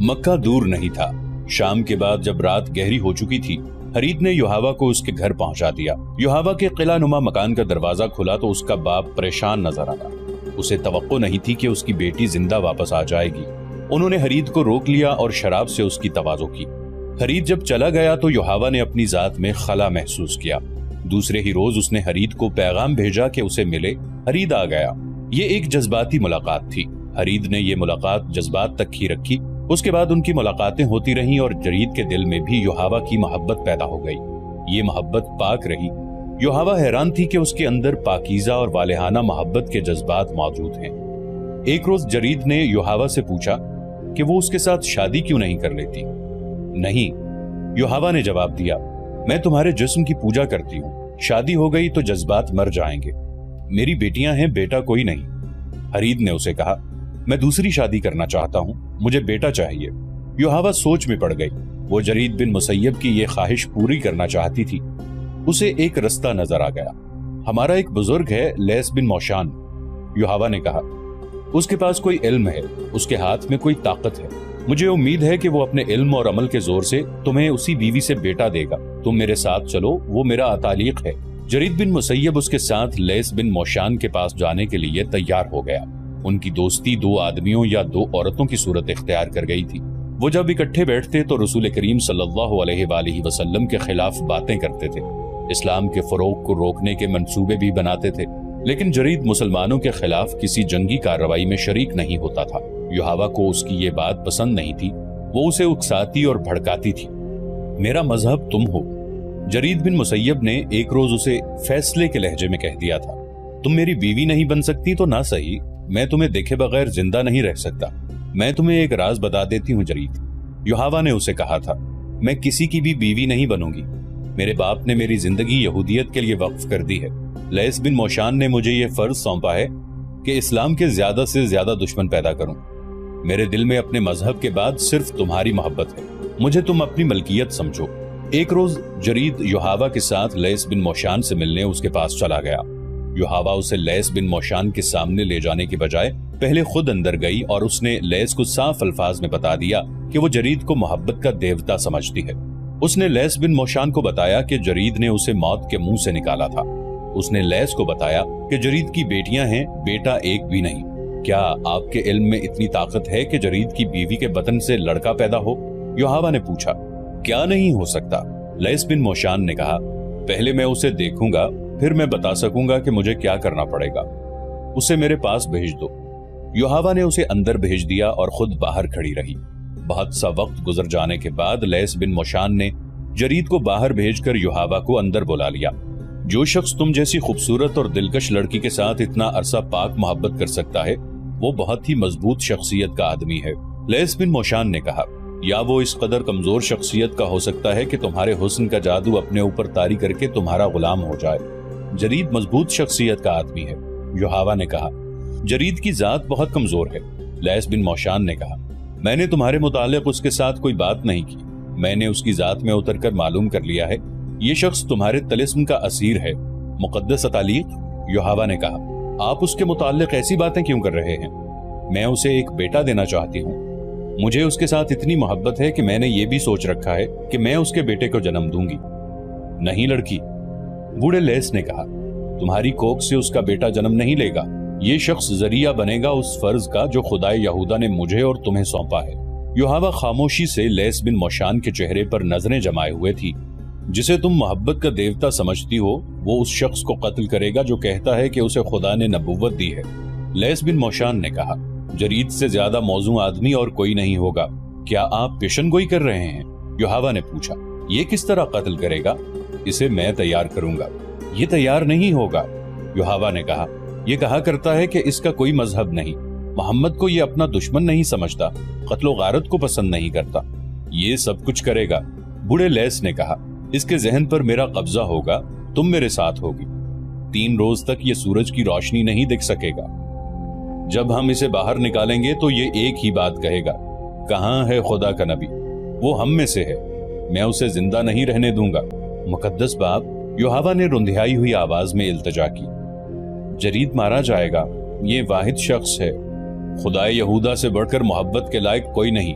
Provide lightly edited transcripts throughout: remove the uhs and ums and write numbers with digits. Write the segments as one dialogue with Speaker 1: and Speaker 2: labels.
Speaker 1: مکہ دور نہیں تھا۔ شام کے بعد جب رات گہری ہو چکی تھی، حرید نے یوحاوا کو اس کے گھر پہنچا دیا۔ یوحاوا کے قلعہ نما مکان کا دروازہ کھلا تو اس کا باپ پریشان نظر آیا۔ اسے توقع نہیں تھی کہ اس کی بیٹی زندہ واپس آ جائے گی۔ انہوں نے حرید کو روک لیا اور شراب سے اس کی تواضع کی۔ حرید جب چلا گیا تو یوحاوا نے اپنی ذات میں خلا محسوس کیا۔ دوسرے ہی روز اس نے حرید کو پیغام بھیجا کہ اسے ملے۔ حرید آ گیا۔ یہ ایک جذباتی ملاقات تھی۔ حرید نے یہ ملاقات جذبات تک ہی رکھی۔ اس کے بعد ان کی ملاقاتیں ہوتی رہیں اور جرید کے دل میں بھی یوحاوا کی محبت پیدا ہو گئی۔ یہ محبت پاک رہی۔ یوحاوا حیران تھی کہ اس کے اندر پاکیزہ اور والہانہ محبت کے جذبات موجود ہیں۔ ایک روز جرید نے یوحاوا سے پوچھا کہ وہ اس کے ساتھ شادی کیوں نہیں کر لیتی۔ نہیں، یوحاوا نے جواب دیا، میں تمہارے جسم کی پوجا کرتی ہوں۔ شادی ہو گئی تو جذبات مر جائیں گے۔ میری بیٹیاں ہیں، بیٹا کوئی نہیں۔ حرید نے اسے کہا، میں دوسری شادی کرنا چاہتا ہوں، مجھے بیٹا چاہیے۔ یوحاوا سوچ میں پڑ گئی۔ وہ جرید بن مسیب کی یہ خواہش پوری کرنا چاہتی تھی۔ اسے ایک رستہ نظر آ گیا۔ ہمارا ایک بزرگ ہے، لیس بن موشان، یوحاوا نے کہا۔ اس کے پاس کوئی علم ہے، اس کے ہاتھ میں کوئی طاقت ہے۔ مجھے امید ہے کہ وہ اپنے علم اور عمل کے زور سے تمہیں اسی بیوی سے بیٹا دے گا۔ تم میرے ساتھ چلو، وہ میرا اتعلیق ہے۔ جرید بن مسیب اس کے ساتھ لیس بن موشان کے پاس جانے کے لیے تیار ہو گیا۔ ان کی دوستی دو آدمیوں یا دو عورتوں کی صورت اختیار کر گئی تھی۔ وہ جب اکٹھے بیٹھتے تو رسول کریم صلی اللہ علیہ وآلہ وسلم کے خلاف باتیں کرتے تھے، اسلام کے فروغ کو روکنے کے منصوبے بھی بناتے تھے، لیکن جرید مسلمانوں کے خلاف کسی جنگی کارروائی میں شریک نہیں ہوتا تھا۔ یوحاوا کو اس کی یہ بات پسند نہیں تھی۔ وہ اسے اکساتی اور بھڑکاتی تھی۔ میرا مذہب تم ہو، جرید بن مسیب نے ایک روز اسے فیصلے کے لہجے میں کہہ دیا تھا۔ تم میری بیوی نہیں بن سکتی تو نہ صحیح، میں تمہیں دیکھے بغیر زندہ نہیں رہ سکتا۔ میں تمہیں ایک راز بتا دیتی ہوں جرید، یوحاوا نے اسے کہا تھا، میں کسی کی بھی بیوی نہیں بنوں گی۔ میرے باپ نے میری زندگی یہودیت کے لیے وقف کر دی ہے۔ لیس بن موشان نے مجھے یہ فرض سونپا ہے کہ اسلام کے زیادہ سے زیادہ دشمن پیدا کروں۔ میرے دل میں اپنے مذہب کے بعد صرف تمہاری محبت ہے۔ مجھے تم اپنی ملکیت سمجھو۔ ایک روز جرید یوحاوا کے ساتھ لیس بن موشان سے ملنے اس کے پاس چلا گیا۔ یوحاوا اسے لیس بن موشان کے سامنے لے جانے کے بجائے پہلے خود اندر گئی اور اس نے لیس کو صاف الفاظ میں بتا دیا کہ وہ جرید کو محبت کا دیوتا سمجھتی ہے۔ اس نے لیس بن موشان کو بتایا کہ جرید نے اسے موت کے منہ سے نکالا تھا۔ اس نے لیس کو بتایا کہ جرید کی بیٹیاں ہیں، بیٹا ایک بھی نہیں۔ کیا آپ کے علم میں اتنی طاقت ہے کہ جرید کی بیوی کے بطن سے لڑکا پیدا ہو؟ یوحاوا نے پوچھا۔ کیا نہیں ہو سکتا؟ لیس بن موشان نے کہا، پہلے میں اسے دیکھوں گا، پھر میں بتا سکوں گا کہ مجھے کیا کرنا پڑے گا۔ اسے میرے پاس بھیج دو۔ یوحاوا نے اسے اندر بھیج دیا اور خود باہر کھڑی رہی۔ بہت سا وقت گزر جانے کے بعد لیس بن موشان نے جرید کو باہر بھیج کر یوحاوا کو اندر بلا لیا۔ جو شخص تم جیسی خوبصورت اور دلکش لڑکی کے ساتھ اتنا عرصہ پاک محبت کر سکتا ہے، وہ بہت ہی مضبوط شخصیت کا آدمی ہے۔ لیس بن موشان نے کہا، یا وہ اس قدر کمزور شخصیت کا ہو سکتا ہے کہ تمہارے حسن کا جادو اپنے اوپر طاری کر کے تمہارا غلام ہو جائے۔ جرید مضبوط شخصیت کا آدمی ہے، یوحاوا نے کہا۔ جرید کی ذات بہت کمزور ہے، لیس بن موشان نے کہا۔ میں نے تمہارے متعلق اس کے ساتھ کوئی بات نہیں کی۔ میں نے اس کی ذات میں اتر کر معلوم کر لیا ہے، یہ شخص تمہارے طلسم کا اسیر ہے۔ مقدس اتعلیق، یوحاوا نے کہا، آپ اس کے متعلق ایسی باتیں کیوں کر رہے ہیں؟ میں اسے ایک بیٹا دینا چاہتی ہوں۔ مجھے اس کے ساتھ اتنی محبت ہے کہ میں نے یہ بھی سوچ رکھا ہے کہ میں اس کے بیٹے کو جنم دوں گی۔ نہیں لڑکی، بوڑھے لیس نے کہا، تمہاری کوکھ سے اس کا بیٹا جنم نہیں لے گا۔ یہ شخص ذریعہ بنے گا اس فرض کا جو خدائے یہودا نے مجھے اور تمہیں سونپا ہے۔ یوحاوا خاموشی سے لیس بن موشان کے چہرے پر نظریں جمائے ہوئے تھی۔ جسے تم محبت کا دیوتا سمجھتی ہو، وہ اس شخص کو قتل کرے گا جو کہتا ہے کہ اسے خدا نے نبوت دی ہے۔ لیس بن موشان نے کہا، جرید سے زیادہ موزوں آدمی اور کوئی نہیں ہوگا۔ کیا آپ پیشن گوئی کر رہے ہیں؟ یوحاوا نے پوچھا۔ یہ کس طرح قتل کرے گا؟ اسے میں تیار کروں گا۔ یہ تیار نہیں ہوگا، یوحاوا نے کہا۔ یہ کہا کرتا ہے کہ اس کا کوئی مذہب نہیں، محمد کو یہ اپنا دشمن نہیں سمجھتا، قتل و غارت کو پسند نہیں کرتا۔ یہ سب کچھ کرے گا، بوڑھے لیس نے کہا۔ اس کے ذہن پر میرا قبضہ ہوگا، تم میرے ساتھ ہوگی۔ 3 روز تک یہ سورج کی روشنی نہیں دکھ سکے گا۔ جب ہم اسے باہر نکالیں گے تو یہ ایک ہی بات کہے گا، کہاں ہے خدا کا نبی؟ وہ ہم میں سے ہے، میں اسے زندہ نہیں رہنے دوں گا۔ مقدس باپ، یوحاوا نے رندھائی ہوئی آواز میں التجا کی، جرید مارا جائے گا، یہ واحد شخص ہے، خدائے یہودا سے بڑھ کر محبت کے لائق کوئی نہیں۔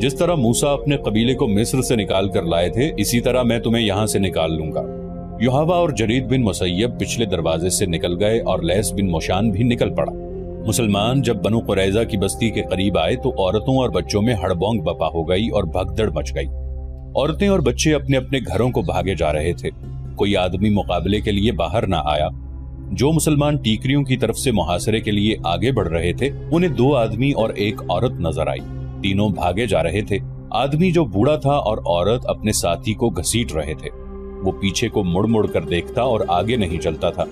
Speaker 1: جس طرح موسیٰ اپنے قبیلے کو مصر سے نکال کر لائے تھے، اسی طرح میں تمہیں یہاں سے نکال لوں گا۔ یحاوہ اور جرید بن مسیب پچھلے دروازے سے نکل گئے اور لیث بن موشان بھی نکل پڑا۔ مسلمان جب بنو قریظہ کی بستی کے قریب آئے تو عورتوں اور بچوں میں ہڑبونگ بپا ہو گئی اور بھگدڑ مچ گئی۔ عورتیں اور بچے اپنے اپنے گھروں کو بھاگے جا رہے تھے۔ کوئی آدمی مقابلے کے لیے باہر نہ آیا۔ جو مسلمان ٹیکریوں کی طرف سے محاصرے کے لیے آگے بڑھ رہے تھے، انہیں 2 آدمی اور 1 عورت نظر آئی۔ تینوں بھاگے جا رہے تھے۔ آدمی جو بوڑھا تھا اور عورت اپنے ساتھی کو گھسیٹ رہے تھے۔ وہ پیچھے کو مڑ مڑ کر دیکھتا اور آگے نہیں چلتا تھا۔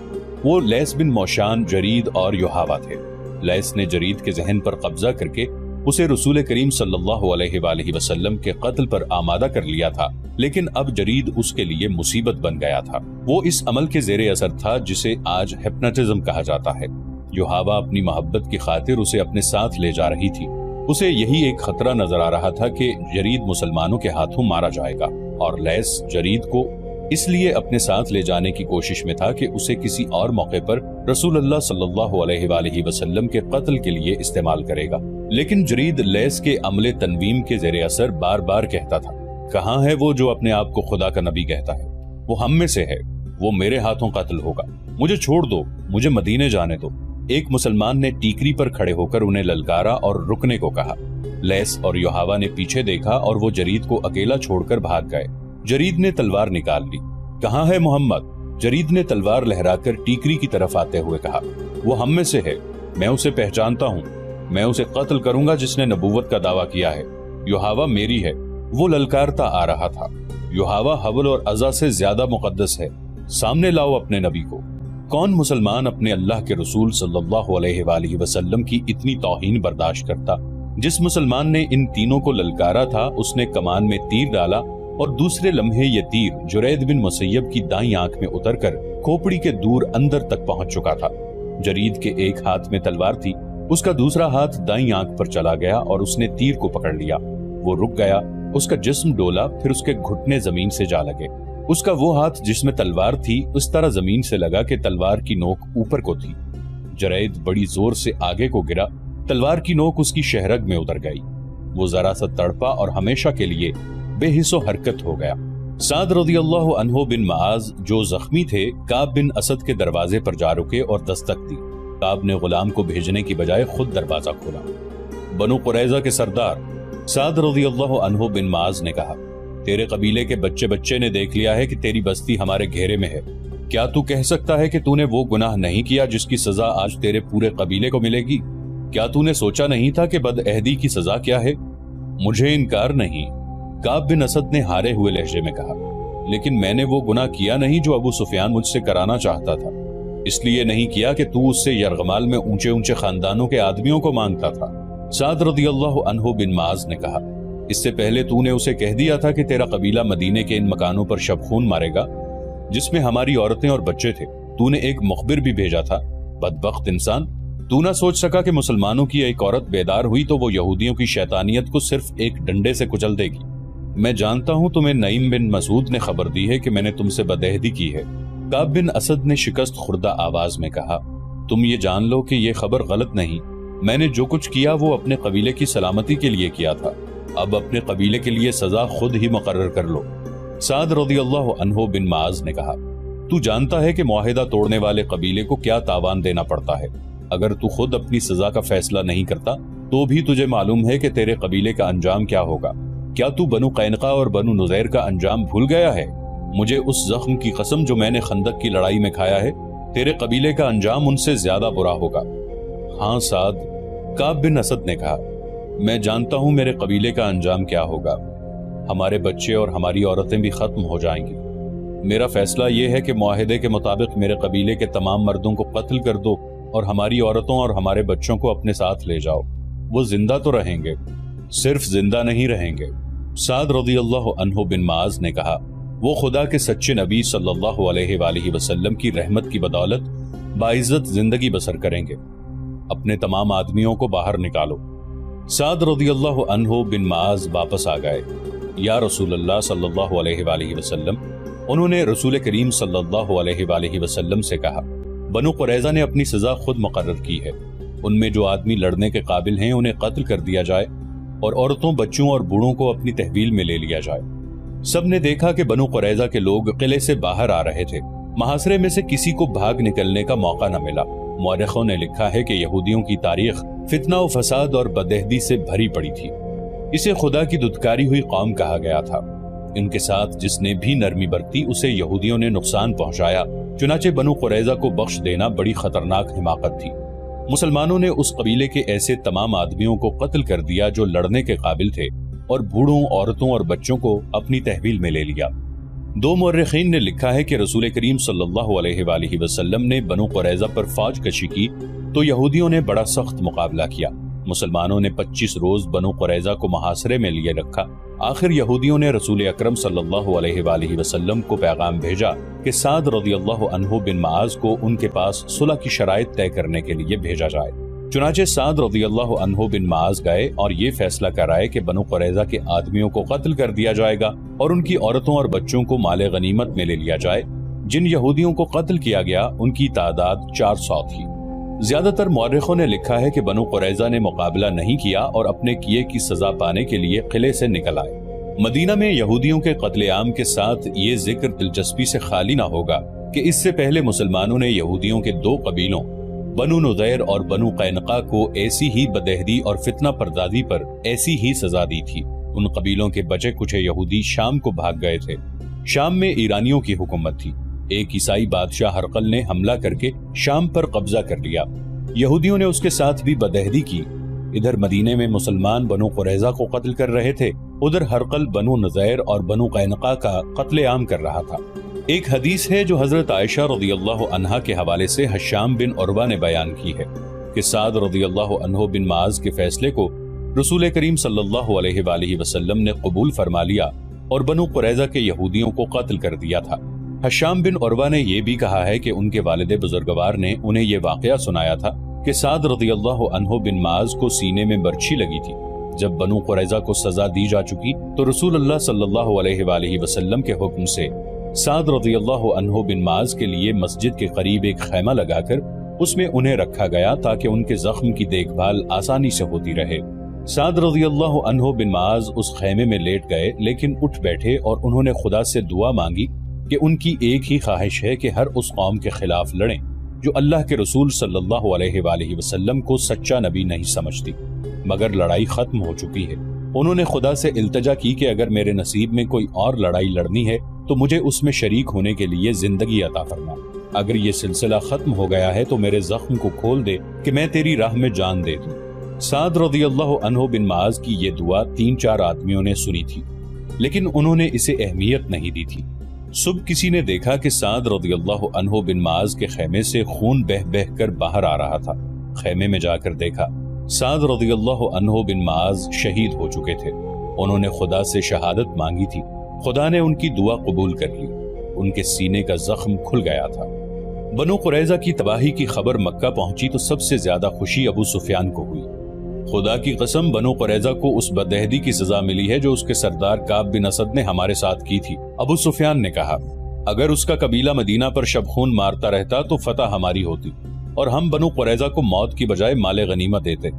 Speaker 1: وہ لیث بن موشان، جرید اور یحاوہ تھے۔ لیث نے جرید کے ذہن پر قبضہ کر کے اسے رسول کریم صلی اللہ علیہ وآلہ وسلم کے قتل پر آمادہ کر لیا تھا، لیکن اب جرید اس کے لیے مصیبت بن گیا تھا۔ وہ اس عمل کے زیر اثر تھا جسے آج ہپناٹزم کہا جاتا ہے۔ یحاوہ اپنی محبت کی خاطر اسے اپنے ساتھ لے جا رہی تھی۔ اسے یہی ایک خطرہ نظر آ رہا تھا کہ جرید مسلمانوں کے ہاتھوں مارا جائے گا، اور لیث جرید کو اس لیے اپنے ساتھ لے جانے کی کوشش میں تھا کہ اسے کسی اور موقع پر رسول اللہ صلی اللہ علیہ وآلہ وسلم کے قتل کے لیے استعمال کرے گا۔ لیکن جرید لیث کے عمل تنویم کے زیر اثر بار بار کہتا تھا، کہاں ہے وہ جو اپنے آپ کو خدا کا نبی کہتا ہے؟ وہ ہم میں سے ہے، وہ میرے ہاتھوں قتل ہوگا، مجھے چھوڑ دو، مجھے مدینے جانے دو۔ ایک مسلمان نے ٹیکری پر کھڑے ہو کر انہیں للکارا اور رکنے کو کہا۔ لیث اور یحاوہ نے پیچھے دیکھا اور وہ جرید کو اکیلا چھوڑ کر بھاگ گئے۔ جرید نے تلوار نکال لی۔ کہاں ہے محمد؟ جرید نے تلوار لہرا کر ٹیکری کی طرف آتے ہوئے کہا، وہ ہم میں سے ہے، میں اسے پہچانتا ہوں، میں اسے قتل کروں گا جس نے نبوت کا دعویٰ کیا ہے۔ یحاوہ میری ہے۔ وہ للکارتا آ رہا تھا، یحاوہ حبل اور عزا سے زیادہ مقدس ہے، سامنے لاؤ اپنے نبی کو۔ کون مسلمان اپنے اللہ کے رسول صلی اللہ علیہ وآلہ وسلم کی اتنی توہین برداشت کرتا؟ جس مسلمان نے ان تینوں کو للکارا تھا، اس نے کمان میں تیر ڈالا اور دوسرے لمحے یہ تیر جرید بن مسیب کی دائیں آنکھ میں اتر کر کھوپڑی کے دور اندر تک پہنچ چکا تھا۔ جرید کے ایک ہاتھ میں تلوار تھی، اس کا دوسرا ہاتھ دائیں آنکھ پر چلا گیا اور اس نے تیر کو پکڑ لیا۔ وہ رک گیا، اس کا جسم ڈولا، پھر اس کے گھٹنے زمین سے جا لگے۔ اس کا وہ ہاتھ جس میں تلوار تھی اس طرح زمین سے لگا کہ تلوار کی نوک اوپر کو تھی۔ جرید بڑی زور سے آگے کو گرا، تلوار کی نوک اس کی شہرگ میں اتر گئی۔ وہ ذرا سا تڑپا اور ہمیشہ کے لیے بے حس و حرکت ہو گیا۔ سعد رضی اللہ عنہ بن معاذ جو زخمی تھے، کعب بن اسد کے دروازے پر جا رکے اور دستک دی۔ کعب نے غلام کو بھیجنے کی بجائے خود دروازہ کھولا۔ بنو قریظہ کے سردار سعد رضی اللہ عنہ بن معاذ نے کہا، تیرے قبیلے کے بچے نے دیکھ لیا ہے کہ تیری بستی ہمارے گھیرے میں ہے۔ کیا تو کہہ سکتا ہے کہ تو نے وہ گناہ نہیں کیا جس کی سزا آج تیرے پورے قبیلے کو ملے گی؟ کیا تو نے سوچا نہیں تھا کہ بد عہدی کی سزا کیا ہے؟ مجھے انکار نہیں، کعب بن اسد نے ہارے ہوئے لہجے میں کہا، لیکن میں نے وہ گناہ کیا نہیں جو ابو سفیان مجھ سے کرانا چاہتا تھا۔ اس لیے نہیں کیا کہ تو اس سے یرغمال میں اونچے اونچے خاندانوں کے آدمیوں کو مانگتا تھا۔ سعد رضی اللہ عنہ بن معاذ نے کہا، اس سے پہلے تو نے اسے کہہ دیا تھا کہ تیرا قبیلہ مدینے کے ان مکانوں پر شب خون مارے گا جس میں ہماری عورتیں اور بچے تھے۔ تو نے ایک مخبر بھی بھیجا تھا۔ بدبخت انسان، تو نہ سوچ سکا کہ مسلمانوں کی ایک عورت بیدار ہوئی تو وہ یہودیوں کی شیطانیت کو صرف ایک ڈنڈے سے کچل دے گی۔ میں جانتا ہوں تمہیں نعیم بن مسعود نے خبر دی ہے کہ میں نے تم سے بدعہدی کی ہے۔ کعب بن اسد نے شکست خوردہ آواز میں کہا، تم یہ جان لو کہ یہ خبر غلط نہیں، میں نے جو کچھ کیا وہ اپنے قبیلے کی سلامتی کے لیے کیا تھا، اب اپنے قبیلے کے لیے سزا خود ہی مقرر کر لو۔ سعد رضی اللہ عنہ بن معاذ نے کہا، تو جانتا ہے کہ معاہدہ توڑنے والے قبیلے کو کیا تاوان دینا پڑتا ہے۔ اگر تو خود اپنی سزا کا فیصلہ نہیں کرتا تو بھی تجھے معلوم ہے کہ تیرے قبیلے کا انجام کیا ہوگا۔ کیا تو بنو قینقاع اور بنو نذیر کا انجام بھول گیا ہے؟ مجھے اس زخم کی قسم جو میں نے خندق کی لڑائی میں کھایا ہے، تیرے قبیلے کا انجام ان سے زیادہ برا ہوگا۔ ہاں سعد، کعب بن اسد نے کہا، میں جانتا ہوں میرے قبیلے کا انجام کیا ہوگا، ہمارے بچے اور ہماری عورتیں بھی ختم ہو جائیں گی۔ میرا فیصلہ یہ ہے کہ معاہدے کے مطابق میرے قبیلے کے تمام مردوں کو قتل کر دو اور ہماری عورتوں اور ہمارے بچوں کو اپنے ساتھ لے جاؤ۔ وہ زندہ تو رہیں گے، صرف زندہ نہیں رہیں گے۔ سعد رضی اللہ عنہ بن معاذ نے کہا، وہ خدا کے سچے نبی صلی اللہ علیہ وآلہ وسلم کی رحمت کی بدولت باعزت زندگی بسر کریں گے۔ اپنے تمام آدمیوں کو باہر نکالو۔ سعد رضی اللہ عنہ بن معاذ واپس آ گئے۔ یا رسول اللہ صلی اللہ علیہ وآلہ وسلم، انہوں نے رسول کریم صلی اللہ علیہ وآلہ وسلم سے کہا، بنو قریظہ نے اپنی سزا خود مقرر کی ہے، ان میں جو آدمی لڑنے کے قابل ہیں انہیں قتل کر دیا جائے، اور عورتوں، بچوں اور بوڑھوں کو اپنی تحویل میں لے لیا جائے۔ سب نے دیکھا کہ بنو قریظہ کے لوگ قلعے سے باہر آ رہے تھے۔ محاصرے میں سے کسی کو بھاگ نکلنے کا موقع نہ ملا۔ مورخوں نے لکھا ہے کہ یہودیوں کی تاریخ فتنہ و فساد اور بدعہدی سے بھری پڑی تھی۔ اسے خدا کی دھتکاری ہوئی قوم کہا گیا تھا۔ ان کے ساتھ جس نے بھی نرمی برتی اسے یہودیوں نے نقصان پہنچایا، چنانچہ بنو قریظہ کو بخش دینا بڑی خطرناک حماقت تھی۔ مسلمانوں نے اس قبیلے کے ایسے تمام آدمیوں کو قتل کر دیا جو لڑنے کے قابل تھے، اور بوڑھوں، عورتوں اور بچوں کو اپنی تحویل میں لے لیا۔ دو مورخین نے لکھا ہے کہ رسول کریم صلی اللہ علیہ وآلہ وسلم نے بنو قریظہ پر فوج کشی کی تو یہودیوں نے بڑا سخت مقابلہ کیا۔ مسلمانوں نے 25 روز بنو قریظہ کو محاصرے میں لیے رکھا۔ آخر یہودیوں نے رسول اکرم صلی اللہ علیہ وآلہ وسلم کو پیغام بھیجا کہ سعد رضی اللہ عنہ بن معاذ کو ان کے پاس صلح کی شرائط طے کرنے کے لیے بھیجا جائے۔ چنانچہ سعد رضی اللہ عنہ بن معاذ گئے اور یہ فیصلہ کرائے کہ بنو قریظہ کے آدمیوں کو قتل کر دیا جائے گا اور ان کی عورتوں اور بچوں کو مال غنیمت میں لے لیا جائے۔ جن یہودیوں کو قتل کیا گیا ان کی تعداد 400 تھی۔ زیادہ تر مورخوں نے لکھا ہے کہ بنو قریظہ نے مقابلہ نہیں کیا اور اپنے کیے کی سزا پانے کے لیے قلعے سے نکل آئے۔ مدینہ میں یہودیوں کے قتل عام کے ساتھ یہ ذکر دلچسپی سے خالی نہ ہوگا کہ اس سے پہلے مسلمانوں نے یہودیوں کے دو قبیلوں بنو نضیر اور بنو قینقاع کو ایسی ہی بدعہدی اور فتنہ پردازی پر ایسی ہی سزا دی تھی۔ ان قبیلوں کے بچے کچھ یہودی شام کو بھاگ گئے تھے۔ شام میں ایرانیوں کی حکومت تھی۔ ایک عیسائی بادشاہ ہرقل نے حملہ کر کے شام پر قبضہ کر لیا۔ یہودیوں نے اس کے ساتھ بھی بدعہدی کی۔ ادھر مدینے میں مسلمان بنو قریظہ کو قتل کر رہے تھے، ادھر ہرقل بنو نضیر اور بنو قینقاع کا قتل عام کر رہا تھا۔ ایک حدیث ہے جو حضرت عائشہ رضی اللہ عنہا کے حوالے سے حشام بن عروہ نے بیان کی ہے کہ سعد رضی اللہ عنہ بن معاذ کے فیصلے کو رسول کریم صلی اللہ علیہ وآلہ وسلم نے قبول فرما لیا اور بنو قریظہ کے یہودیوں کو قتل کر دیا تھا۔ حشام بن عروہ نے یہ بھی کہا ہے کہ ان کے والد بزرگوار نے انہیں یہ واقعہ سنایا تھا کہ سعد رضی اللہ عنہ بن معاذ کو سینے میں برچھی لگی تھی۔ جب بنو قریظہ کو سزا دی جا چکی تو رسول اللہ صلی اللہ علیہ وآلہ وسلم کے حکم سے سعد رضی اللہ عنہ بن معاذ کے لیے مسجد کے قریب ایک خیمہ لگا کر اس میں انہیں رکھا گیا تاکہ ان کے زخم کی دیکھ بھال آسانی سے ہوتی رہے۔ سعد رضی اللہ عنہ بن معاذ اس خیمے میں لیٹ گئے لیکن اٹھ بیٹھے اور انہوں نے خدا سے دعا مانگی کہ ان کی ایک ہی خواہش ہے کہ ہر اس قوم کے خلاف لڑیں جو اللہ کے رسول صلی اللہ علیہ وآلہ وسلم کو سچا نبی نہیں سمجھتی، مگر لڑائی ختم ہو چکی ہے۔ انہوں نے خدا سے التجا کی کہ اگر میرے نصیب میں کوئی اور لڑائی لڑنی ہے تو مجھے اس میں شریک ہونے کے لیے زندگی عطا فرما۔ اگر یہ سلسلہ ختم ہو گیا ہے تو میرے زخم کو کھول دے کہ میں تیری راہ میں جان دے دوں۔ سعد رضی اللہ عنہ بن معاذ کی یہ دعا 3-4 آدمیوں نے سنی تھی، لیکن انہوں نے اسے اہمیت نہیں دی تھی۔ صبح کسی نے دیکھا کہ سعد رضی اللہ عنہ بن معاذ کے خیمے سے خون بہ بہ کر باہر آ رہا تھا۔ خیمے میں جا کر دیکھا سعد رضی اللہ عنہ بن معاذ شہید ہو چکے تھے۔ انہوں نے خدا سے شہادت مانگی تھی، خدا نے ان کی دعا قبول کر لی، ان کے سینے کا زخم کھل گیا تھا۔ بنو قریظہ کی تباہی کی خبر مکہ پہنچی تو سب سے زیادہ خوشی ابو سفیان کو ہوئی۔ خدا کی قسم بنو قریظہ کو اس بدعہدی کی سزا ملی ہے جو اس کے سردار کعب بن اسد نے ہمارے ساتھ کی تھی۔ ابو سفیان نے کہا اگر اس کا قبیلہ مدینہ پر شب خون مارتا رہتا تو فتح ہماری ہوتی اور ہم بنو قریظہ کو موت کی بجائے مال غنیمت دیتے۔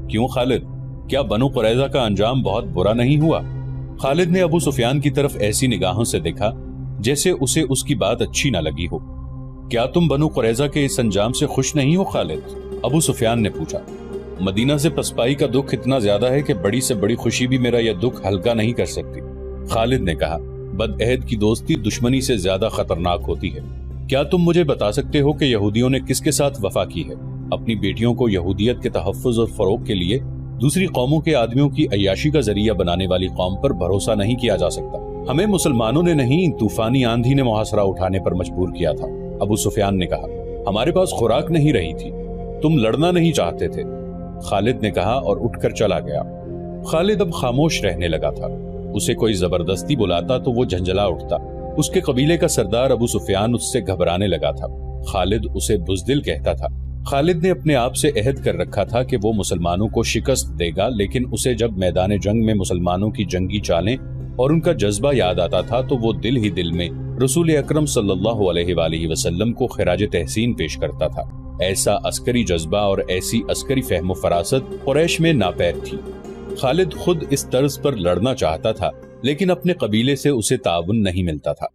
Speaker 1: کیوں خالد، کیا بنو قریظہ کا انجام بہت برا نہیں ہوا؟ خالد نے ابو سفیان کی طرف ایسی نگاہوں سے دیکھا جیسے اسے اس کی بات اچھی نہ لگی ہو۔ کیا تم بنو قریظہ کے اس انجام سے خوش نہیں ہو خالد؟ ابو سفیان نے پوچھا۔ مدینہ سے پسپائی کا دکھ اتنا زیادہ ہے کہ بڑی سے بڑی خوشی بھی میرا یہ دکھ ہلکا نہیں کر سکتی۔ خالد نے کہا بدعہد کی دوستی دشمنی سے زیادہ خطرناک ہوتی ہے۔ کیا تم مجھے بتا سکتے ہو کہ یہودیوں نے کس کے ساتھ وفا کی ہے؟ اپنی بیٹیوں کو یہودیت کے تحفظ اور فروغ کے لیے دوسری قوموں کے آدمیوں کی عیاشی کا ذریعہ بنانے والی قوم پر بھروسہ نہیں کیا جا سکتا۔ ہمیں مسلمانوں نے نہیں، طوفانی آندھی نے محاصرہ اٹھانے پر مجبور کیا تھا۔ ابو سفیان نے کہا ہمارے پاس خوراک نہیں رہی تھی، تم لڑنا نہیں چاہتے تھے۔ خالد نے کہا اور اٹھ کر چلا گیا۔ خالد اب خاموش رہنے لگا تھا۔ اسے کوئی زبردستی بلاتا تو وہ جھنجھلا اٹھتا۔ اس کے قبیلے کا سردار ابو سفیان اس سے گھبرانے لگا تھا۔ خالد اسے بزدل کہتا تھا۔ خالد نے اپنے آپ سے عہد کر رکھا تھا کہ وہ مسلمانوں کو شکست دے گا، لیکن اسے جب میدان جنگ میں مسلمانوں کی جنگی چالیں اور ان کا جذبہ یاد آتا تھا تو وہ دل ہی دل میں رسول اکرم صلی اللہ علیہ وآلہ وسلم کو خراج تحسین پیش کرتا تھا۔ ایسا عسکری جذبہ اور ایسی عسکری فہم و فراست قریش میں ناپید تھی۔ خالد خود اس طرز پر لڑنا چاہتا تھا لیکن اپنے قبیلے سے اسے تعاون نہیں ملتا تھا۔